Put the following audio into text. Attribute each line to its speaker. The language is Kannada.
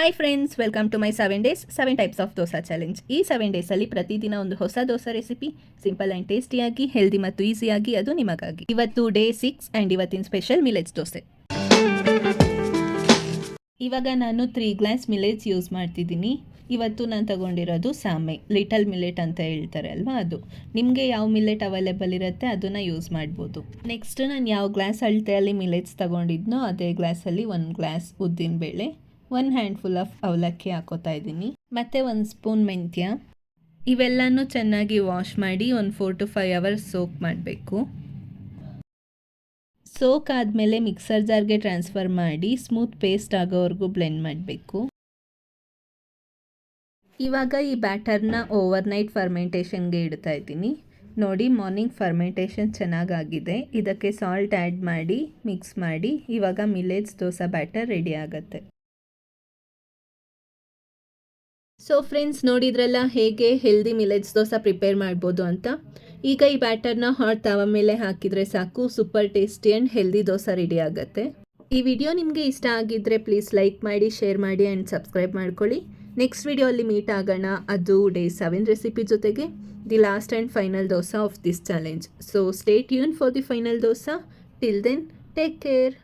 Speaker 1: Hi friends, welcome to my 7 days 7 types of dosa challenge. ಈ 7 ಡೇಸಲ್ಲಿ ಪ್ರತಿದಿನ ಒಂದು ಹೊಸ ದೋಸಾ ರೆಸಿಪಿ, ಸಿಂಪಲ್ ಆ್ಯಂಡ್ ಟೇಸ್ಟಿಯಾಗಿ, ಹೆಲ್ದಿ ಮತ್ತು ಈಸಿಯಾಗಿ, ಅದು ನಿಮಗಾಗಿ. ಇವತ್ತು ಡೇ 6 ಆ್ಯಂಡ್ ಇವತ್ತಿನ ಸ್ಪೆಷಲ್ ಮಿಲೆಟ್ಸ್ ದೋಸೆ. ಇವಾಗ ನಾನು 3 ಗ್ಲಾಸ್ ಮಿಲೆಟ್ಸ್ ಯೂಸ್ ಮಾಡ್ತಿದ್ದೀನಿ. ಇವತ್ತು ನಾನು ತಗೊಂಡಿರೋದು ಸಾಮೆ, ಲಿಟಲ್ ಮಿಲೆಟ್ ಅಂತ ಹೇಳ್ತಾರೆ ಅಲ್ವಾ, ಅದು. ನಿಮಗೆ ಯಾವ ಮಿಲೆಟ್ ಅವೈಲೇಬಲ್ ಇರುತ್ತೆ ಅದನ್ನು ಯೂಸ್ ಮಾಡ್ಬೋದು. ನೆಕ್ಸ್ಟ್ ನಾನು ಯಾವ ಗ್ಲಾಸ್ ಅಳತೆಯಲ್ಲಿ ಮಿಲೆಟ್ಸ್ ತಗೊಂಡಿದ್ನೋ ಅದೇ ಗ್ಲಾಸಲ್ಲಿ 1 ಗ್ಲಾಸ್ ಉದ್ದಿನಬೇಳೆ, 1 ಹ್ಯಾಂಡ್ಫುಲ್ ಆಫ್ ಅವಲಕ್ಕಿ ಹಾಕೋತಾ ಇದ್ದೀನಿ, ಮತ್ತು 1 ಸ್ಪೂನ್ ಮೆಂತ್ಯ. ಇವೆಲ್ಲನೂ ಚೆನ್ನಾಗಿ ವಾಶ್ ಮಾಡಿ ಒಂದು 4 to 5 ಅವರ್ಸ್ ಸೋಕ್ ಮಾಡಬೇಕು. ಸೋಕ್ ಆದಮೇಲೆ ಮಿಕ್ಸರ್ ಜಾರ್ಗೆ ಟ್ರಾನ್ಸ್ಫರ್ ಮಾಡಿ ಸ್ಮೂತ್ ಪೇಸ್ಟ್ ಆಗೋವರೆಗೂ ಬ್ಲೆಂಡ್ ಮಾಡಬೇಕು. ಇವಾಗ ಈ ಬ್ಯಾಟರ್ನ ಓವರ್ನೈಟ್ ಫರ್ಮೆಂಟೇಷನ್ಗೆ ಇಡ್ತಾ ಇದ್ದೀನಿ. ನೋಡಿ, ಮಾರ್ನಿಂಗ್ ಫರ್ಮೆಂಟೇಷನ್ ಚೆನ್ನಾಗಾಗಿದೆ. ಇದಕ್ಕೆ ಸಾಲ್ಟ್ ಆ್ಯಡ್ ಮಾಡಿ ಮಿಕ್ಸ್ ಮಾಡಿ ಇವಾಗ ಮಿಲೆಟ್ಸ್ ದೋಸಾ ಬ್ಯಾಟರ್ ರೆಡಿ ಆಗುತ್ತೆ. ಸೊ ಫ್ರೆಂಡ್ಸ್, ನೋಡಿದ್ರಲ್ಲ ಹೇಗೆ ಹೆಲ್ದಿ ಮಿಲೆಟ್ಸ್ ದೋಸಾ ಪ್ರಿಪೇರ್ ಮಾಡ್ಬೋದು ಅಂತ. ಈಗ ಈ ಬ್ಯಾಟರ್ನ ಹಾಟ್ ತವ ಮೇಲೆ ಹಾಕಿದರೆ ಸಾಕು, super tasty and healthy dosa ready ಆಗುತ್ತೆ. ಈ ವಿಡಿಯೋ ನಿಮಗೆ ಇಷ್ಟ ಆಗಿದ್ದರೆ ಪ್ಲೀಸ್ ಲೈಕ್ ಮಾಡಿ, ಶೇರ್ ಮಾಡಿ ಆ್ಯಂಡ್ ಸಬ್ಸ್ಕ್ರೈಬ್ ಮಾಡ್ಕೊಳ್ಳಿ. ನೆಕ್ಸ್ಟ್ ವಿಡಿಯೋಲ್ಲಿ ಮೀಟ್ ಆಗೋಣ, ಅದು ಡೇ 7 ರೆಸಿಪಿ ಜೊತೆಗೆ the last and final dosa of this challenge. So stay tune for the final dosa. Till then, take care.